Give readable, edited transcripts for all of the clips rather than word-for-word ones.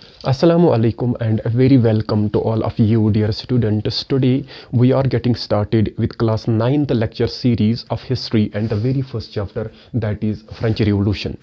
Assalamu alaikum and a very welcome to all of you dear students. Today we are getting started with class 9th lecture series of history and the very first chapter, that is French Revolution.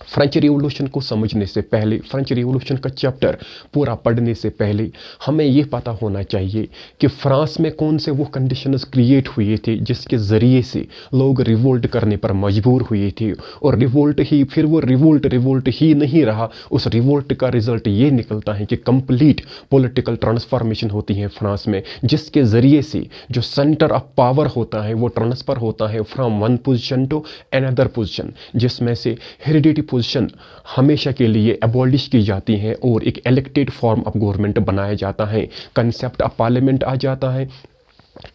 French revolution को समझने से पहले, French revolution का chapter पूरा पढ़ने से पहले हमें ये पता होना चाहिए कि फ्रांस में कौन से वो कंडीशंस क्रिएट हुए थे जिसके ज़रिए से लोग रिवोल्ट करने पर मजबूर हुए थे। और रिवोल्ट ही फिर वो रिवोल्ट ही नहीं रहा, उस रिवोल्ट का रिजल्ट ये निकलता है कि कंप्लीट पॉलिटिकल ट्रांसफॉर्मेशन होती है फ्रांस में, जिसके ज़रिए से जो सेंटर ऑफ पावर होता है वो ट्रांसफ़र होता है from one position to another position, जिसमें से हेरिडिटी पोजीशन हमेशा के लिए एबॉलिश की जाती हैं और एक इलेक्टेड फॉर्म ऑफ गवर्नमेंट बनाया जाता है। कंसेप्ट ऑफ पार्लियामेंट आ जाता है,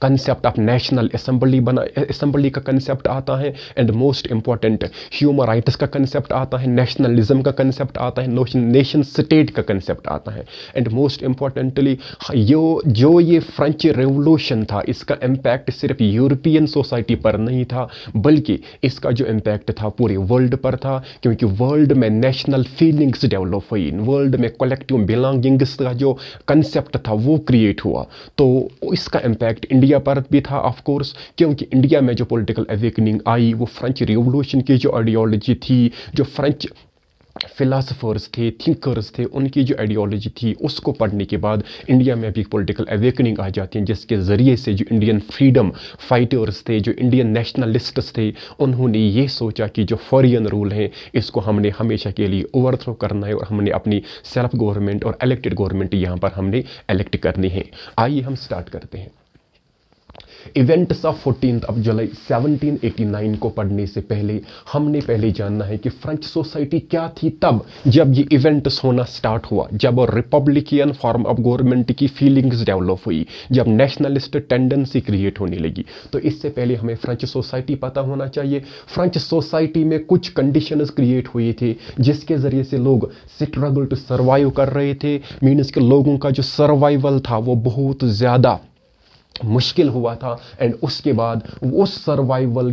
कंसेप्ट ऑफ नेशनल असेंबली का कंसेप्ट आता है, and most important human rights का कंसेप्ट आता है, नेशनलिज्म का कंसेप्ट आता है, नेशन स्टेट का कंसेप्ट आता है। एंड मोस्ट इंपॉर्टेंटली जो ये फ्रेंच रेवोल्यूशन था, इसका इम्पैक्ट सिर्फ यूरोपियन सोसाइटी पर नहीं था, बल्कि इसका जो इम्पैक्ट था पूरे वर्ल्ड पर था, क्योंकि वर्ल्ड में नेशनल फीलिंग्स डेवलप हुई, वर्ल्ड में कलेक्टिव बिलोंगिंग्स का जो कंसेप्ट था वो क्रिएट हुआ। तो इसका इम्पैक्ट इंडिया पर भी था ऑफ कोर्स, क्योंकि इंडिया में जो पॉलिटिकल अवेकनिंग आई वो फ्रेंच रिवॉल्यूशन की जो आइडियोलॉजी थी, जो फ्रेंच फिलासफर्स थे, थिंकर्स थे, उनकी जो आइडियोलॉजी थी उसको पढ़ने के बाद इंडिया में भी पॉलिटिकल अवेकनिंग आ जाती है, जिसके ज़रिए से जो इंडियन फ्रीडम फाइटर्स थे, जो इंडियन नेशनलिस्ट्स थे, उन्होंने ये सोचा कि जो फॉरेन रूल है इसको हमने हमेशा के लिए ओवरथ्रो करना है और हमने अपनी सेल्फ गवर्नमेंट और इलेक्टेड गवर्नमेंट यहाँ पर हमने इलेक्ट करनी है। आइए हम स्टार्ट करते हैं। इवेंट्स ऑफ 14 जुलाई 1789 को पढ़ने से पहले हमने पहले जानना है कि फ्रेंच सोसाइटी क्या थी तब जब ये इवेंट्स होना स्टार्ट हुआ, जब रिपब्लिकन फॉर्म ऑफ गवर्नमेंट की फीलिंग्स डेवलप हुई, जब नेशनलिस्ट टेंडेंसी क्रिएट होने लगी। तो इससे पहले हमें फ्रेंच सोसाइटी पता होना चाहिए। फ्रेंच सोसाइटी में कुछ कंडीशंस क्रिएट हुए थे जिसके ज़रिए से लोग स्ट्रगल टू सर्वाइव कर रहे थे, मीन्स के लोगों का जो सर्वाइवल था वो बहुत ज़्यादा मुश्किल हुआ था। एंड उसके बाद उस सर्वाइवल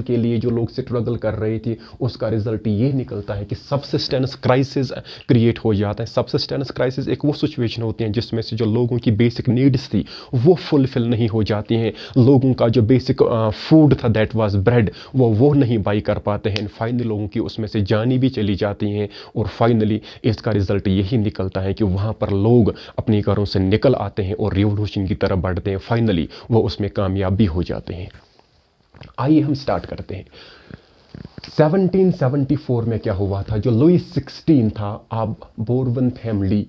के लिए जो लोग स्ट्रगल कर रहे थे उसका रिजल्ट ये निकलता है कि सबसिस्टेंस क्राइसिस क्रिएट हो जाता है। सबसिस्टेंस क्राइसिस एक वो सिचुएशन होती है जिसमें से जो लोगों की बेसिक नीड्स थी वो फुलफिल नहीं हो जाती हैं, लोगों का जो बेसिक फूड था दैट वाज ब्रेड वो नहीं बाई कर पाते हैं, एंड फाइनली लोगों की उसमें से जानी भी चली जाती हैं। और फाइनली इसका रिजल्ट यही निकलता है कि वहाँ पर लोग अपने घरों से निकल आते हैं और रिवॉल्यूशन की तरफ बढ़ते हैं, फाइनली वो उसमें कामयाब भी हो जाते हैं। आइए हम स्टार्ट करते हैं। 1774 में क्या हुआ था, जो लुई 16 था, अब Bourbon family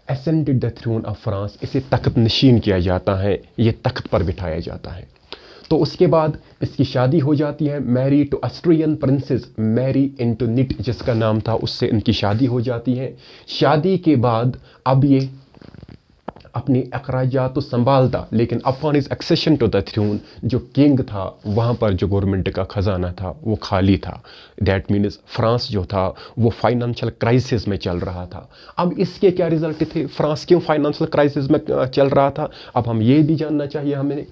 ascended the throne of France, इसे तख्त नशीन किया जाता है, ये तख्त पर बिठाया जाता है। तो उसके बाद इसकी शादी हो जाती है, marry to Austrian princess Marie Antoinette जिसका नाम था, उससे इनकी शादी हो जाती है। शादी के बाद अब ये अपने अखराजात तो संभालता, लेकिन upon his accession to the throne जो किंग था वहाँ पर जो गवर्नमेंट का खजाना था वो खाली था। दैट मीन्स फ्रांस जो था वो फाइनेंशियल क्राइसिस में चल रहा था। अब इसके क्या रिजल्ट थे, फ्रांस क्यों फाइनेंशियल क्राइसिस में चल रहा था, अब हम ये भी जानना चाहिए हमें।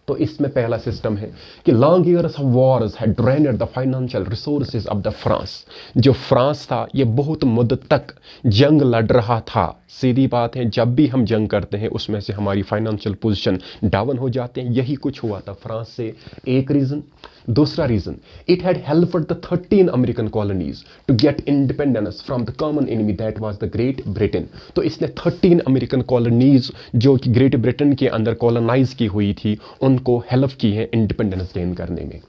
तो इसमें पहला सिस्टम है कि long years of Wars had drained the financial resources of the France. जो फ्रांस था ये बहुत मुद्दत तक जंग लड़ रहा था। सीधी बात है, जब भी हम जंग करते हैं उसमें से हमारी फाइनेंशियल पोजीशन डाउन हो जाते हैं, यही कुछ हुआ था फ्रांस से, एक रीज़न। दूसरा reason, it had helped the 13 American colonies to get independence from the common enemy that was the Great Britain. तो इसने 13 अमेरिकन कॉलोनीज जो कि ग्रेट ब्रिटेन के अंदर कॉलोनाइज की हुई थी उनको हेल्प की है इंडिपेंडेंस गेन करने में।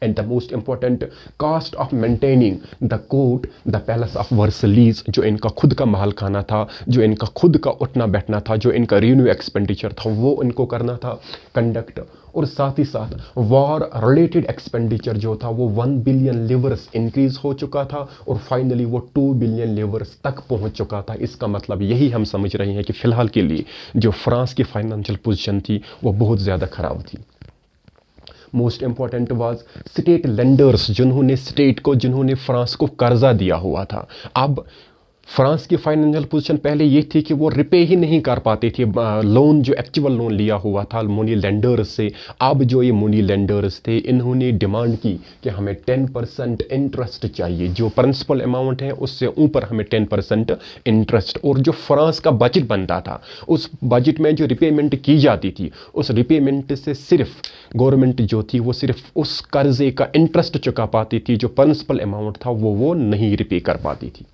And the most important, cost of maintaining the court the palace of Versailles, जो इनका खुद का महल खाना था, जो इनका खुद का उठना बैठना था, जो इनका रेवेन्यू एक्सपेंडिचर था वो इनको करना था कंडक्ट। और साथ ही साथ वॉर रिलेटेड एक्सपेंडिचर जो था वो 1 बिलियन लिवर्स इंक्रीज हो चुका था और फाइनली वो 2 बिलियन लिवर्स तक पहुंच चुका था। इसका मतलब यही हम समझ रहे हैं कि फिलहाल के लिए जो फ्रांस की फाइनेंशियल पोजीशन थी वो बहुत ज़्यादा ख़राब थी। Most important was state lenders, जिन्होंने फ्रांस को कर्जा दिया हुआ था। अब फ्रांस की फाइनेंशियल पोजीशन पहले ये थी कि वो रिपे ही नहीं कर पाते थे लोन, जो एक्चुअल लोन लिया हुआ था मनी लेंडर्स से। अब जो ये मनी लेंडर्स थे, इन्होंने डिमांड की कि हमें 10% इंटरेस्ट चाहिए, जो प्रिंसिपल अमाउंट है उससे ऊपर हमें 10% इंटरेस्ट। और जो फ्रांस का बजट बनता था, उस बजट में जो रिपेमेंट की जाती थी, उस रिपेमेंट से सिर्फ गवर्नमेंट जो थी वो सिर्फ उस कर्जे का इंटरेस्ट चुका पाती थी, जो प्रिंसिपल अमाउंट था वो नहीं रिपे कर पाती थी।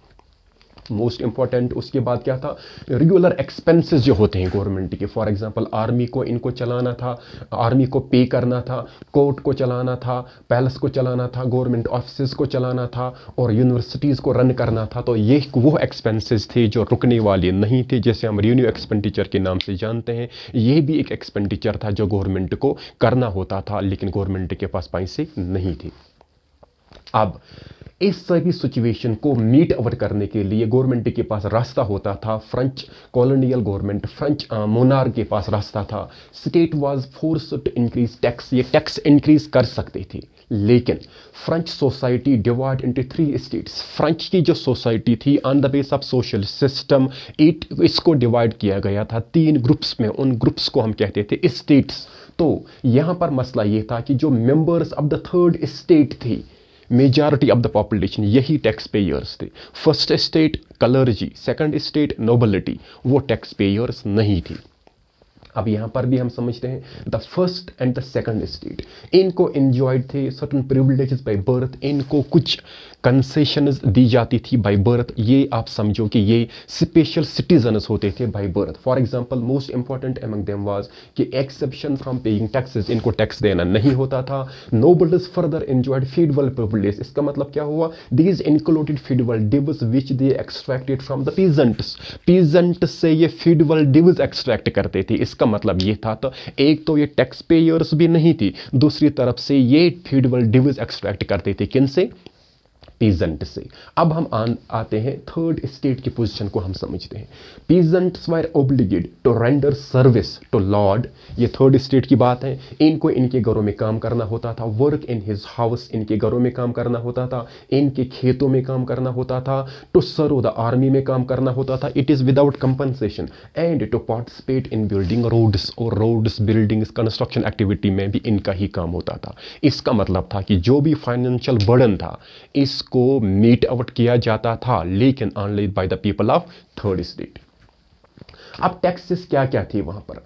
मोस्ट इंपॉर्टेंट उसके बाद क्या था, रेगुलर एक्सपेंसेस जो होते हैं गवर्नमेंट के। फॉर एग्जांपल आर्मी को इनको चलाना था, आर्मी को पे करना था, कोर्ट को चलाना था, पैलेस को चलाना था, गवर्नमेंट ऑफिस को चलाना था, और यूनिवर्सिटीज़ को रन करना था। तो ये वो एक्सपेंसेस थे जो रुकने वाले नहीं थे, जैसे हम रेवेन्यू एक्सपेंडिचर के नाम से जानते हैं। ये भी एक एक्सपेंडिचर था जो गवर्नमेंट को करना होता था, लेकिन गवर्नमेंट के पास पैसे नहीं थे। अब इस सभी सिचुएशन को मीट आउट करने के लिए गवर्नमेंट के पास रास्ता होता था, French colonial government, French monarch के पास रास्ता था। State was forced to increase tax, ये टैक्स इंक्रीज कर सकते थे, लेकिन French society divide into 3 states. French की जो सोसाइटी थी on the base of social system, इसको डिवाइड किया गया था 3 ग्रुप्स में। उन ग्रुप्स को हम कहते थे स्टेट्स। तो यहां पर मसला ये था कि जो members of the third state थे, मेजॉरिटी ऑफ द पॉपुलेशन, यही टैक्स पेयर्स थे। First state clergy, second state nobility, वो टैक्स पेयर्स नहीं थी। अब यहां पर भी हम समझते हैं the first and the second state, इनको एंजॉयड थे सर्टन प्रिविलेजेस बाय बर्थ, इनको कुछ कंसेशंस दी जाती थी बाय बर्थ। ये आप समझो कि ये स्पेशल सिटीजन्स होते थे by birth. For example most important among them was कि एक्सेप्शन फ्रॉम पेइंग टैक्सेस, इनको टैक्स देना नहीं होता था। Nobles further enjoyed federal privilege, इसका मतलब क्या हुआ, these included federal dues which they extracted from the peasants, peasant से ये फेडरल डिव्स एक्सट्रैक्ट करते थे। इसका मतलब ये था, तो एक तो ये टैक्स पेयर्स भी नहीं थी, दूसरी तरफ से ये फेडरल डिव्स एक्सट्रैक्ट करते थे, किनसे, पीजेंट से। अब हम आते हैं थर्ड स्टेट की पोजीशन को हम समझते हैं। Peasants were obligated to render service to lord, ये थर्ड स्टेट की बात है। इनको इनके घरों में काम करना होता था, वर्क इन हिज हाउस, इनके घरों में काम करना होता था, इनके खेतों में काम करना होता था, टू सर्व द आर्मी में काम करना होता था, it is without compensation, and to participate in building roads, और रोड्स बिल्डिंग्स कंस्ट्रक्शन एक्टिविटी में भी इनका ही काम होता था। इसका मतलब था कि जो भी फाइनेंशियल बर्डन था इसको मीट आउट किया जाता था, लेकिन only by the people of third state. अब टैक्सेस क्या क्या थे वहां पर,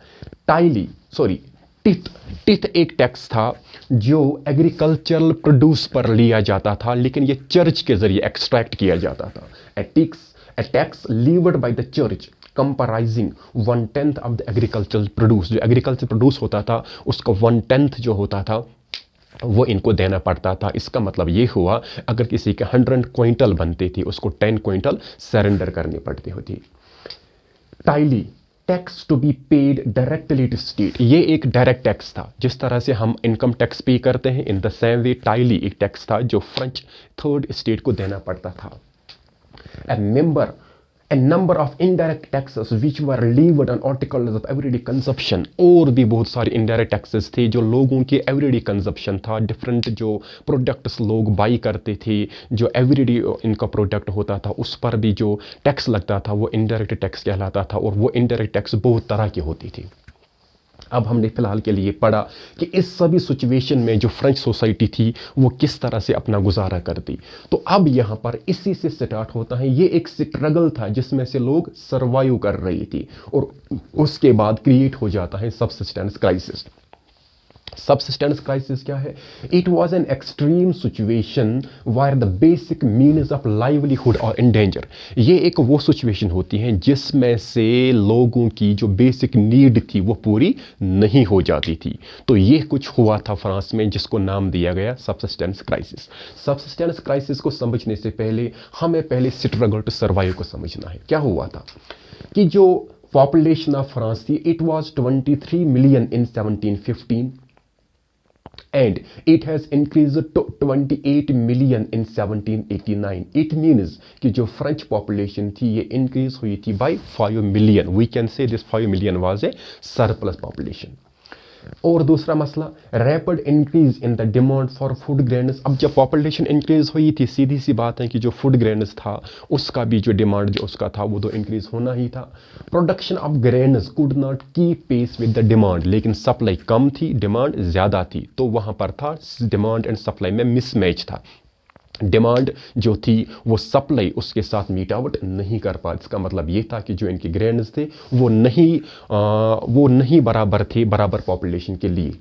टिथ एक टैक्स था जो एग्रीकल्चरल प्रोड्यूस पर लिया जाता था, लेकिन ये चर्च के जरिए एक्सट्रैक्ट किया जाता था। A tax levied by the church comprising 1/10 of the agricultural produce, जो एग्रीकल्चर प्रोड्यूस होता था उसका 1/10 जो होता था वो इनको देना पड़ता था। इसका मतलब ये हुआ, अगर किसी के 100 क्विंटल बनते थे उसको 10 क्विंटल सरेंडर करनी पड़ती होती। Taille tax to be paid directly to state, ये एक डायरेक्ट टैक्स था, जिस तरह से हम इनकम टैक्स पे करते हैं, इन द सेम वे टाइली एक टैक्स था जो फ्रेंच थर्ड स्टेट को देना पड़ता था। A number of indirect taxes which were levied on articles of everyday consumption, और भी बहुत सारे indirect taxes थे जो लोगों के everyday consumption था, डिफरेंट जो प्रोडक्ट्स लोग बाई करते थे, जो everyday इनका प्रोडक्ट होता था उस पर भी जो टैक्स लगता था वो indirect टैक्स कहलाता था, और वो indirect टैक्स बहुत तरह की होती थी। अब हमने फिलहाल के लिए पढ़ा कि इस सभी सिचुएशन में जो फ्रेंच सोसाइटी थी वो किस तरह से अपना गुजारा करती। तो अब यहाँ पर इसी से स्टार्ट होता है, ये एक स्ट्रगल था जिसमें से लोग सर्वाइव कर रही थी, और उसके बाद क्रिएट हो जाता है सबसिस्टेंस क्राइसिस। सबसिस्टेंस क्राइसिस क्या है, it was an extreme situation wire the basic means of livelihood और इन डेंजर। ये एक वो सिचुएशन होती है जिसमें से लोगों की जो बेसिक नीड थी वो पूरी नहीं हो जाती थी। तो ये कुछ हुआ था फ्रांस में जिसको नाम दिया गया सबसिस्टेंस क्राइसिस। सबसिस्टेंस क्राइसिस को समझने से पहले हमें पहले स्ट्रगल टू सर्वाइव को समझना है। क्या हुआ था कि जो पॉपुलेशन ऑफ फ्रांस थी, it was 23 million in 1715 and it has increased to 28 million in 1789. It means कि जो फ्रेंच पॉपुलेशन थी ये इंक्रीज हुई थी by 5 million. We can say this 5 million was a surplus population. और दूसरा मसला rapid increase in the demand for food grains. अब जब पॉपुलेशन इंक्रीज हुई थी, सीधी सी बात है कि जो फूड ग्रेन्स था उसका भी जो डिमांड जो उसका था वो तो इंक्रीज होना ही था। Production of grains could not keep pace with the demand, लेकिन सप्लाई कम थी, डिमांड ज़्यादा थी, तो वहाँ पर था डिमांड एंड सप्लाई में मिसमैच था। डिमांड जो थी वो सप्लाई उसके साथ मीट आउट नहीं कर पा। इसका मतलब ये था कि जो इनके ग्रेन्स थे वो नहीं बराबर थे बराबर पॉपुलेशन के लिए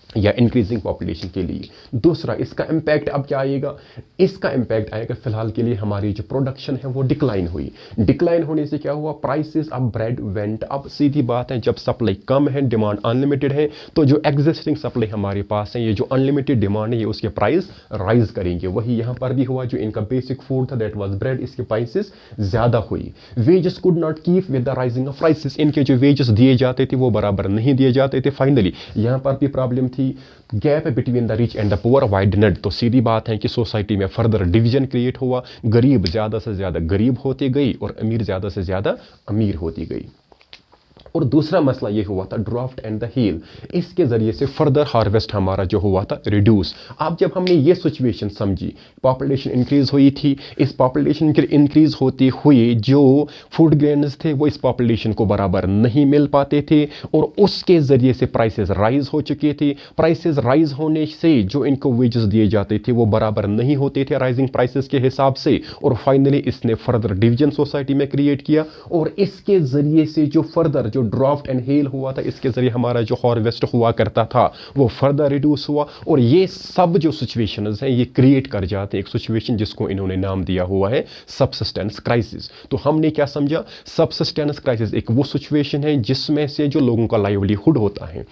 या इंक्रीजिंग पॉपुलेशन के लिए। दूसरा इसका इम्पैक्ट अब क्या आएगा, इसका इम्पैक्ट आएगा फिलहाल के लिए हमारी जो प्रोडक्शन है वो डिक्लाइन हुई। डिक्लाइन होने से क्या हुआ, prices of bread went up. सीधी बात है, जब सप्लाई कम है, डिमांड अनलिमिटेड है, तो जो एग्जिस्टिंग सप्लाई हमारे पास है, ये जो अनलिमिटेड डिमांड है, ये उसके प्राइस राइज करेंगे। वही यहाँ पर भी हुआ, जो इनका बेसिक फूड था दैट वाज ब्रेड, इसके प्राइसेस ज़्यादा हुई। Wages could not keep with the rising of prices, इनके जो वेजेस दिए जाते थे वो बराबर नहीं दिए जाते थे। फाइनली यहाँ पर भी प्रॉब्लम थी, gap between the rich and the poor widened. तो सीधी बात है कि सोसाइटी में फर्दर डिवीजन क्रिएट हुआ, गरीब ज़्यादा से ज़्यादा गरीब होते गई और अमीर ज़्यादा से ज़्यादा अमीर होती गई। और दूसरा मसला ये हुआ था ड्राफ्ट एंड द हील, इसके ज़रिए से फर्दर हार्वेस्ट हमारा जो हुआ था रिड्यूस। अब जब हमने ये सिचुएशन समझी, पॉपुलेशन इंक्रीज़ हुई थी, इस पॉपुलेशन के इंक्रीज़ होते हुए जो फूड ग्रेन्स थे वो इस पॉपुलेशन को बराबर नहीं मिल पाते थे और उसके ज़रिए से प्राइसेस राइज हो चुके थे। प्राइसेस राइज होने से जो इनको वेजेस दिए जाते थे वो बराबर नहीं होते थे राइजिंग प्राइसेस के हिसाब से, और फाइनली इसने फर्दर डिवीजन सोसाइटी में क्रिएट किया और इसके ज़रिए से जो फर्दर जो ड्राफ्ट एंड हेल हुआ था, इसके जरिए हमारा जो हार्वेस्ट हुआ करता था वो फर्दर रिड्यूस हुआ। और ये सब जो सिचुएशंस हैं ये क्रिएट कर जाते हैं एक सिचुएशन जिसको इन्होंने नाम दिया हुआ है सबसिस्टेंस क्राइसिस। तो हमने क्या समझा, सबसिस्टेंस क्राइसिस एक वो सिचुएशन है जिसमें से जो लोगों का लाइवलीहुड होता है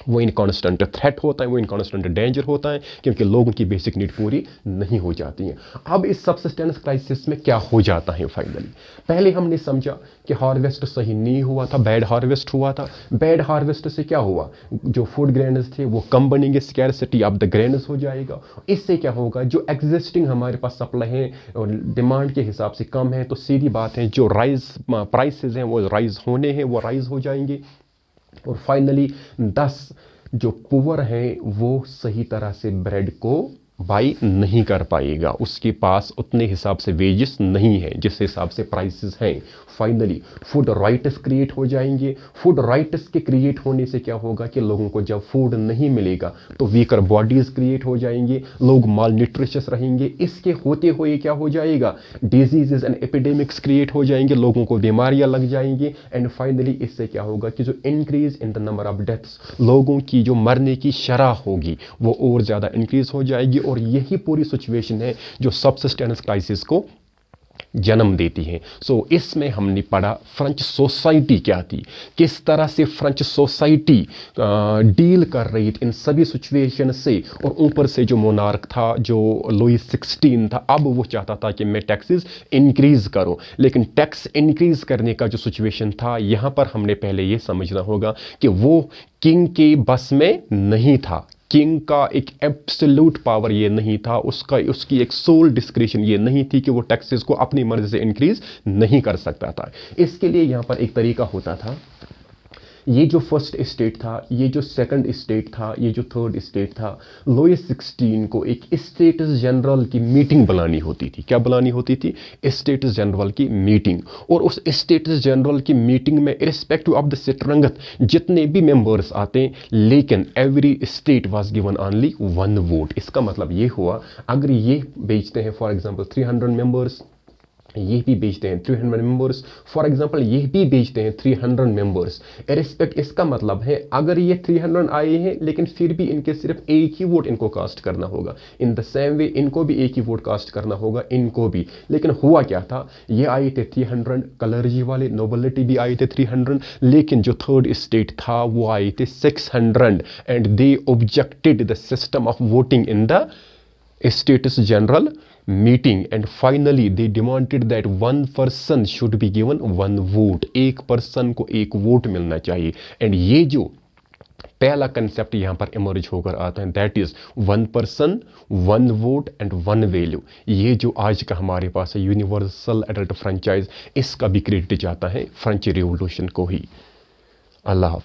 वो इन कॉन्स्टेंट थ्रेट होता है, वो इन कॉन्स्टेंट डेंजर होता है, क्योंकि लोगों की बेसिक नीड पूरी नहीं हो जाती हैं। अब इस सबसिस्टेंस क्राइसिस में क्या हो जाता है फाइनली, पहले हमने समझा कि हार्वेस्ट सही नहीं हुआ था, बैड हार्वेस्ट हुआ था। बैड हार्वेस्ट से क्या हुआ, जो फूड ग्रेन्स थे वो कम बनेंगे, स्कैरसिटी ऑफ द ग्रेन्स हो जाएगा। इससे क्या होगा, जो एग्जिस्टिंग हमारे पास सप्लाई है और डिमांड के हिसाब से कम है, तो सीधी बात है जो प्राइसेस हैं वो राइज होने हैं, वो राइज हो जाएंगे। और फाइनली 10 जो पुअर हैं वो सही तरह से ब्रेड को बाई नहीं कर पाएगा, उसके पास उतने हिसाब से वेजेस नहीं है जिस हिसाब से प्राइसेस हैं। फाइनली फूड राइट्स क्रिएट हो जाएंगे। फूड राइट्स के क्रिएट होने से क्या होगा कि लोगों को जब फूड नहीं मिलेगा तो वीकर बॉडीज क्रिएट हो जाएंगे, लोग माल न्यूट्रिशियस रहेंगे। इसके होते हुए क्या हो जाएगा, डिजीजेज एंड एपिडेमिक्स क्रिएट हो जाएंगे, लोगों को बीमारियां लग जाएंगी। एंड फाइनली इससे क्या होगा कि जो increase in the number of deaths, लोगों की जो मरने की शरह होगी वो और ज़्यादा इंक्रीज हो जाएगी। और यही पूरी सिचुएशन है जो सबसिस्टेंस क्राइसिस को जन्म देती है। इसमें हमने पढ़ा फ्रेंच सोसाइटी क्या थी, किस तरह से फ्रेंच सोसाइटी डील कर रही थी इन सभी सिचुएशन से। और ऊपर से जो मोनार्क था, जो लुईस 16 था, अब वो चाहता था कि मैं टैक्सेस इंक्रीज करूं, लेकिन टैक्स इंक्रीज करने का जो सिचुएशन था यहाँ पर हमने पहले ये समझना होगा कि वो किंग के बस में नहीं था। किंग का एक एब्सोल्यूट पावर ये नहीं था, उसकी एक सोल डिस्क्रिशन ये नहीं थी कि वो टैक्सेस को अपनी मर्जी से इंक्रीज नहीं कर सकता था। इसके लिए यहाँ पर एक तरीका होता था, ये जो फर्स्ट स्टेट था, ये जो सेकंड स्टेट था, ये जो थर्ड स्टेट था, लुईस 16 को एक स्टेट्स जनरल की मीटिंग बुलानी होती थी। क्या बुलानी होती थी, स्टेट्स जनरल की मीटिंग। और उस स्टेट्स जनरल की मीटिंग में इरिस्पेक्टिव ऑफ द स्ट्रेंथ जितने भी मेंबर्स आते, लेकिन every state was given only 1 vote. इसका मतलब ये हुआ, अगर ये बेचते हैं फॉर एग्जांपल 300 मेंबर्स, ये भी बेचते हैं 300 मेंबर्स, फॉर एग्जांपल ये भी बेचते हैं 300 मेंबर्स, रिस्पेक्ट। इसका मतलब है अगर ये 300 आए हैं लेकिन फिर भी इनके सिर्फ एक ही वोट इनको कास्ट करना होगा। इन द सेम वे इनको भी एक ही वोट कास्ट करना होगा, इनको भी। लेकिन हुआ क्या था, ये आए थे 300, कलर्जी वाले नोबिलिटी भी आए थे 300, लेकिन जो थर्ड स्टेट था वो आए थे 600 and they objected the system of voting in the states general meeting and finally they demanded that 1 person should be given 1 vote, एक पर्सन को एक वोट मिलना चाहिए। एंड ये जो पहला कंसेप्ट यहाँ पर इमर्ज होकर आता है, that is 1 person 1 vote and 1 value. ये जो आज का हमारे पास है यूनिवर्सल एडल्ट फ्रेंचाइज, इसका भी क्रेडिट जाता है फ्रेंच रिवॉल्यूशन को ही। अल्लाह।